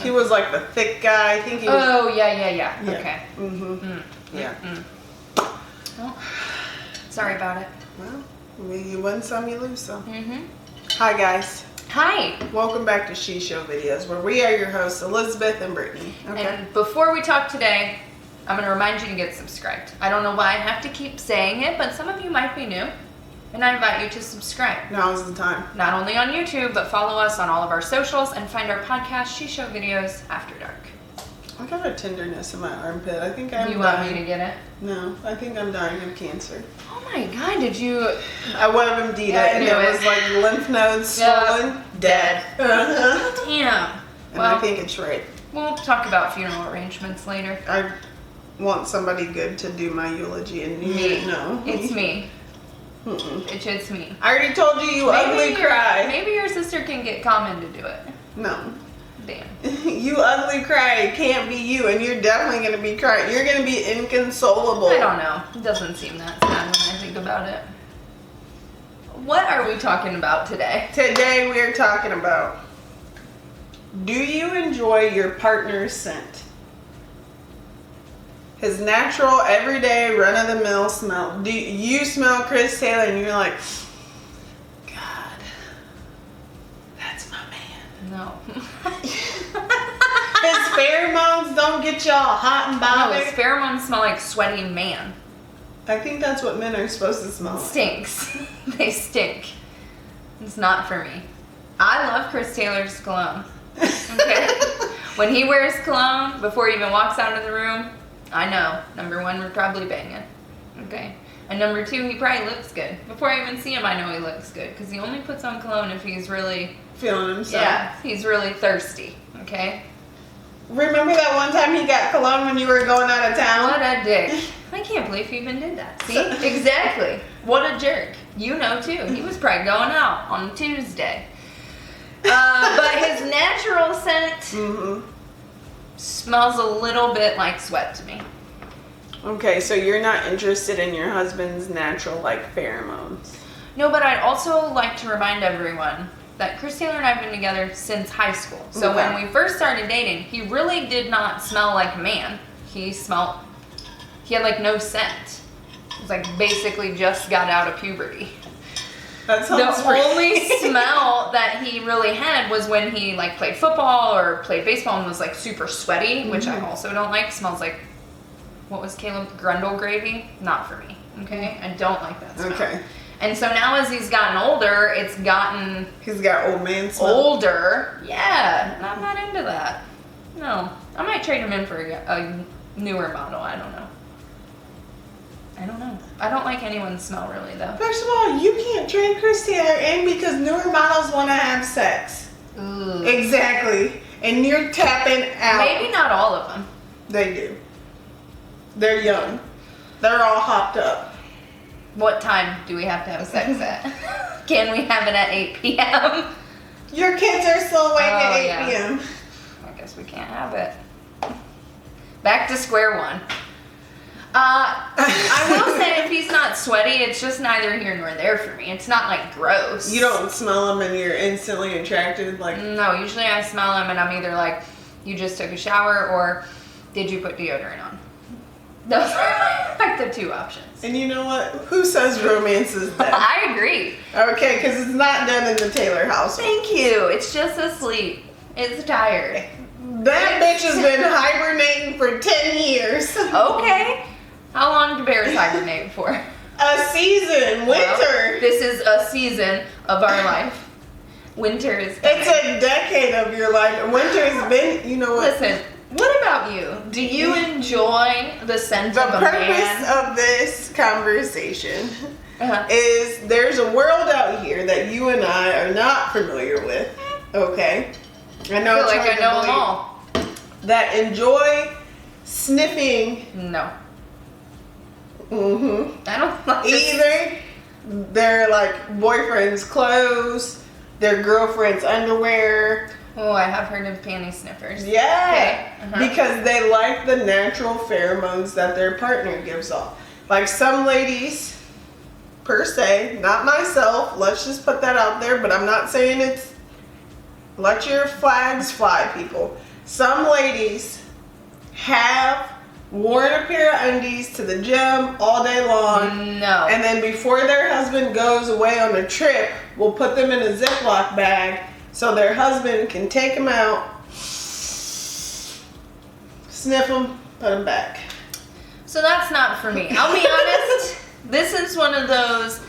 He was like the thick guy. I think he was... Oh, yeah. Okay. Yeah. Well, sorry about it. Well, you win some, you lose some. Hi, guys. Hi. Welcome back to She Show Videos, where we are your hosts, Elizabeth and Brittany. Okay. And before we talk today, I'm going to remind you to get subscribed. I don't know why I have to keep saying it, but some of you might be new. And I invite you to subscribe. Now's the time. Not only on YouTube, but follow us on all of our socials and find our podcast, She Show Videos, After Dark. I got a tenderness in my armpit. I think I'm You want me to get it? No, I think I'm dying of cancer. Oh my God, did you? I went of MD'd it, and it was like lymph nodes swollen, dead. Damn. And I think it's right. We'll talk about funeral arrangements later. I want somebody good to do my eulogy, and you didn't know. It's me. It's me. I already told you, ugly cry. Maybe your sister can get Common to do it. No. Damn. You ugly cry. It can't be you, and you're definitely going to be crying. You're going to be inconsolable. I don't know. It doesn't seem that sad when I think about it. What are we talking about today? Today we're talking about, do you enjoy your partner's scent? His natural, everyday, run-of-the-mill smell. Do you smell Chris Taylor and you're like, God, that's my man? No. His pheromones don't get y'all hot and No, bothered? his pheromones smell like sweaty man. I think that's what men are supposed to smell like. Stinks. They stink. It's not for me. I love Chris Taylor's cologne. Okay? When he wears cologne, before he even walks out of the room, I know. Number one, we're probably banging. Okay? And number two, he probably looks good. Before I even see him, I know he looks good. Because he only puts on cologne if he's really... Feeling himself. Yeah, he's really thirsty. Okay? Remember that one time he got cologne when you were going out of town? What a dick. I can't believe he even did that. See? Exactly. What a jerk. You know, too. He was probably going out on Tuesday. But his natural scent smells a little bit like sweat to me. Okay, so you're not interested in your husband's natural, like, pheromones? No, but I'd also like to remind everyone that Chris Taylor and I have been together since high school. So when we first started dating, he really did not smell like a man. He had like no scent. It was like basically just got out of puberty. That sounds The only smell that he really had was when he like played football or played baseball and was like super sweaty, which I also don't like. Smells like, what was Caleb? Grundle gravy? Not for me. Okay? I don't like that smell. Okay. And so now as he's gotten older, it's gotten... He's got old man smell. Older. Yeah. And I'm not into that. No. I might trade him in for a newer model. I don't know. I don't like anyone's smell really though. First of all, you can't trade Chris Taylor in because newer models want to have sex. Ooh. Exactly. And you're tapping out. Maybe not all of them. They do. They're young. They're all hopped up. What time do we have to have sex at? Can we have it at 8 p.m.? Your kids are still awake at 8 p.m. I guess we can't have it. Back to square one. I will say if he's not sweaty, it's just neither here nor there for me. It's not like gross. You don't smell them and you're instantly attracted? Like, no, usually I smell them and I'm either like, you just took a shower or did you put deodorant on? Those are like the two options. And you know what? Who says romance is dead? I agree. Okay, because it's not done in the Taylor house. Thank you. It's just asleep. It's tired. That bitch has been hibernating for 10 years. Okay. How long do bears hibernate for? A season. Winter. Well, this is a season of our life. Winter is coming. It's a decade of your life. Winter's been, you know what? Listen, what about you? Do you enjoy the scent of a man? The purpose of this conversation is there's a world out here that you and I are not familiar with. Okay? I know I feel it's like I know them all. That enjoy sniffing. No. Mm-hmm. I don't like Either their like boyfriend's clothes, their girlfriend's underwear. Oh, I have heard of panty sniffers. Yeah. Okay. Because they like the natural pheromones that their partner gives off. Like some ladies, per se, not myself, let's just put that out there, but I'm not saying it's, let your flags fly, people. Some ladies have worn a pair of undies to the gym all day long. No. And then before their husband goes away on a trip, will put them in a Ziploc bag so their husband can take them out, sniff them, put them back. So that's not for me. I'll be honest. This is one of those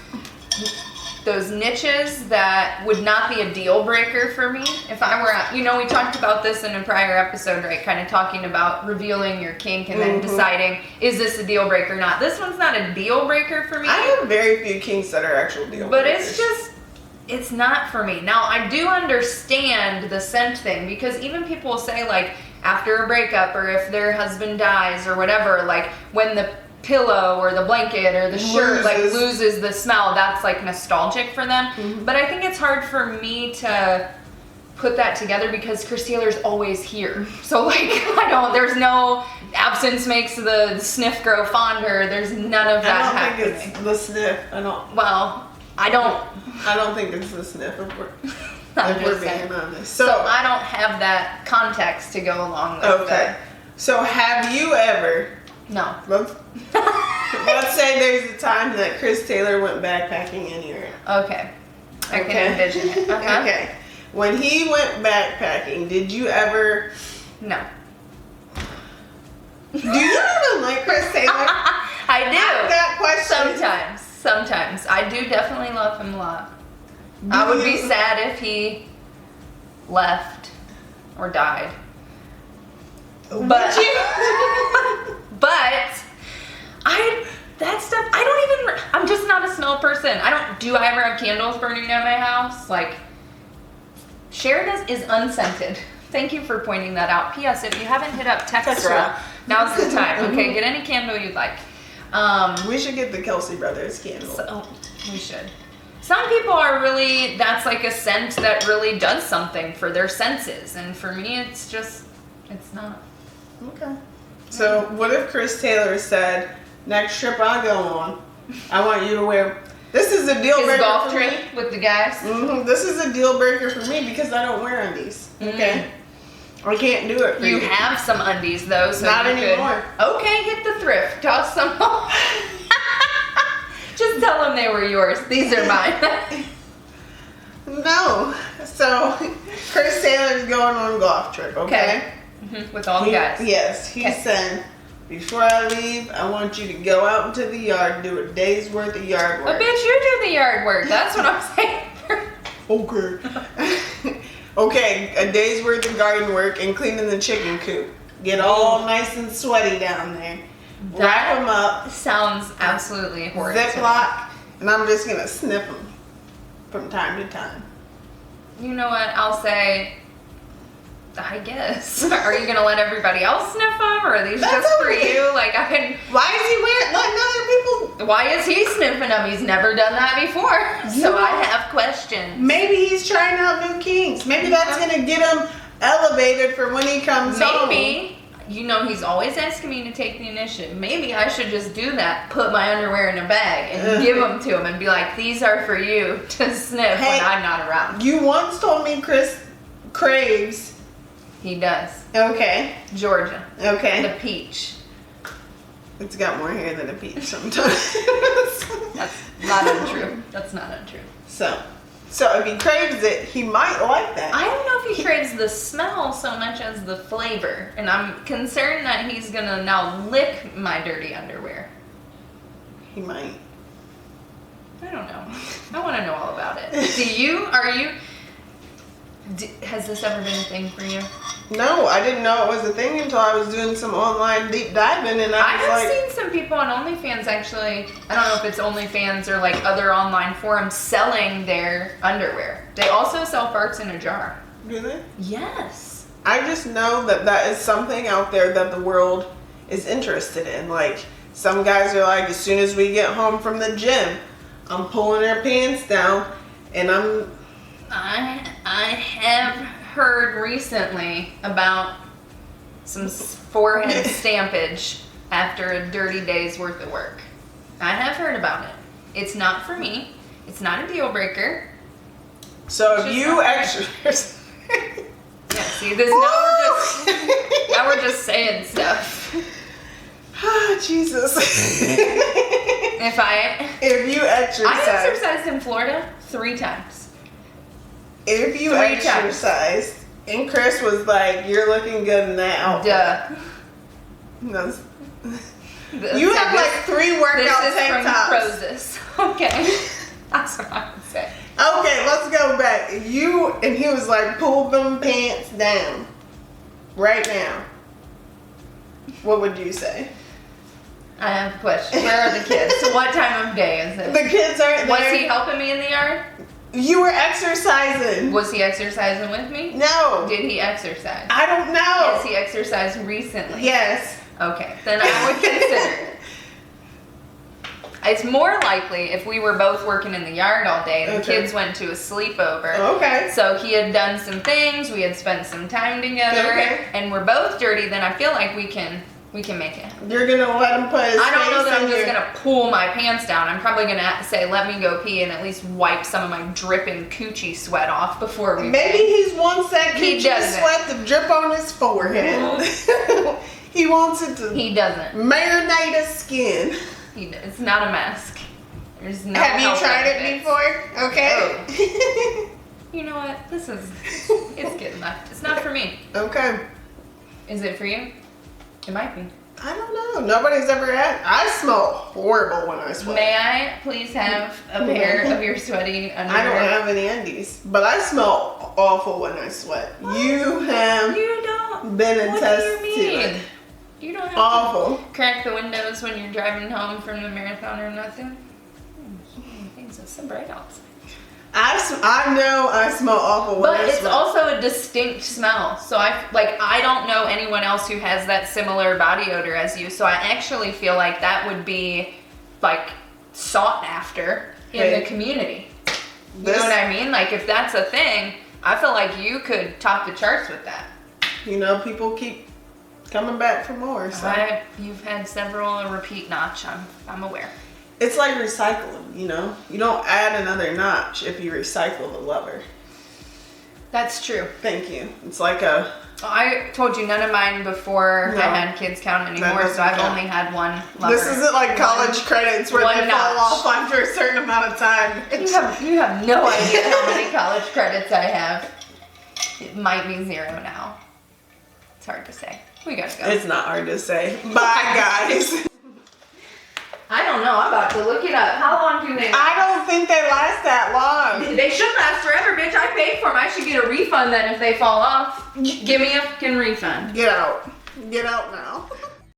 niches that would not be a deal breaker for me if I were at, we talked about this in a prior episode, right? Kind of talking about revealing your kink and then deciding, is this a deal breaker or not? This one's not a deal breaker for me. I have very few kinks that are actual deal breakers. But it's not for me. Now, I do understand the scent thing because even people will say, like, after a breakup or if their husband dies or whatever, like, when the pillow or the blanket or the shirt loses the smell, that's like nostalgic for them. But I think it's hard for me to put that together because Chris Taylor's always here. So like there's no absence makes the sniff grow fonder. There's none of that happening. I don't think it's the sniff. I don't think it's the sniff if we're being honest. So I don't have that context to go along with that. So have you ever No. Let's say there's a time that Chris Taylor went backpacking in Europe. Okay. I can envision it. Okay. When he went backpacking, did you ever... No. Do you even like Chris Taylor? I do. I've got questions. Sometimes. I do definitely love him a lot. I would be sad if he left or died. But that stuff, I'm just not a smell person. Do I ever have candles burning at my house? Like, Sheridan is unscented. Thank you for pointing that out. P.S. If you haven't hit up Textra, now's the time. Okay, get any candle you'd like. We should get the Kelsey Brothers candle. We should. Some people are really, that's like a scent that really does something for their senses. And for me, it's not. Okay. So what if Chris Taylor said, next trip I go on, I want you to wear... This is a deal breaker golf for trip me. with the guys? This is a deal breaker for me because I don't wear undies. Okay? I can't do it for you. You have some undies though, so not you anymore. Okay, hit the thrift. Toss some home. Just tell them they were yours. These are mine. No. So, Chris Taylor's going on a golf trip, okay? With all the guys. Yes. He said, before I leave, I want you to go out into the yard and do a day's worth of yard work. Oh, bitch, you do the yard work. That's what I'm saying. Okay. Okay, a day's worth of garden work and cleaning the chicken coop. Get all nice and sweaty down there. Wrap them up. Sounds absolutely horrid. Ziploc, and I'm just going to sniff them from time to time. You know what? I'll say, I guess. Are you going to let everybody else sniff them, or are these just for you? Like, why is he letting other people? Why is he sniffing them? He's never done that before. So I have questions. Maybe he's trying out new kinks. Maybe that's going to get him elevated for when he comes home. Maybe. He's always asking me to take the initiative. Maybe I should just do that. Put my underwear in a bag and give them to him and be like, these are for you to sniff when I'm not around. You once told me Chris craves. He does. Okay. Georgia. Okay. The peach. It's got more hair than a peach sometimes. That's not untrue. That's not untrue. So if he craves it, he might like that. I don't know if he craves the smell so much as the flavor. And I'm concerned that he's going to now lick my dirty underwear. He might. I don't know. I want to know all about it. Has this ever been a thing for you? No, I didn't know it was a thing until I was doing some online deep diving, and I have seen some people on OnlyFans actually. I don't know if it's OnlyFans or like other online forums selling their underwear. They also sell farts in a jar. Do they? Yes. I just know that is something out there that the world is interested in. Like, some guys are like, as soon as we get home from the gym, I'm pulling our pants down, and I have heard recently about some forehead stampage after a dirty day's worth of work. I have heard about it. It's not for me. It's not a deal breaker. So if you actually... Yeah, see, this now just saying stuff. Ah, Jesus. If you exercise. I exercised in Florida 3 times. If you 3 exercised, and Chris was like, "You're looking good in that outfit." Duh. You have like 3 workout this is tank from tops. Prozis. Okay. That's what I would say. Okay, let's go back. And he was like, "Pull them pants down right now." What would you say? I have a question. Where are the kids? So what time of day is it? The kids aren't Was there. he helping me in the yard? You were exercising. Was he exercising with me? No. Did he exercise? I don't know. Has he exercised recently? Yes. Okay, then I would consider it. It's more likely if we were both working in the yard all day, the kids went to a sleepover. Okay. So he had done some things, we had spent some time together, and we're both dirty, then I feel like we can make it. You're gonna let him put his I don't know face that I'm in just your- gonna pull my pants down. I'm probably gonna say, let me go pee and at least wipe some of my dripping coochie sweat off before we Maybe he wants that He coochie doesn't. sweat to drip on his forehead. He wants it to He doesn't. marinate his skin. It's not a mask. There's no Have you health tried it benefits. before? Okay. You know what? It's getting left. It's not for me. Okay. Is it for you? It might be. I don't know. Nobody's ever had. I smell horrible when I sweat. May I please have a pair of your sweaty underwear? I don't have any undies, but I smell awful when I sweat. You have You don't. been What attested do you to mean? it. You don't have Awful. to crack the windows when you're driving home from the marathon or nothing. Things are so bright outside. I know I smell awful when But I it's sweat. also a distinct smell. So I don't know anyone else who has that similar body odor as you. So I actually feel like that would be like sought after in the community. You know what I mean? Like if that's a thing, I feel like you could top the charts with that. You know, people keep coming back for more. So. You've had several repeat notch. I'm aware. It's like recycling, you know? You don't add another notch if you recycle the lover. That's true. Thank you. It's like a... I told you none of mine before I had kids count anymore, so I've only had one lover. This isn't like college credits where they fall notch. off after a certain amount of time. You have no idea how many college credits I have. It might be 0 now. It's hard to say. We gotta go. It's not hard to say. Bye, guys. I don't know. I'm about to look it up. How long do they last? I don't think they last that long. They should last forever, bitch. I paid for them. I should get a refund then if they fall off. Give me a fucking refund. Get out. Get out now.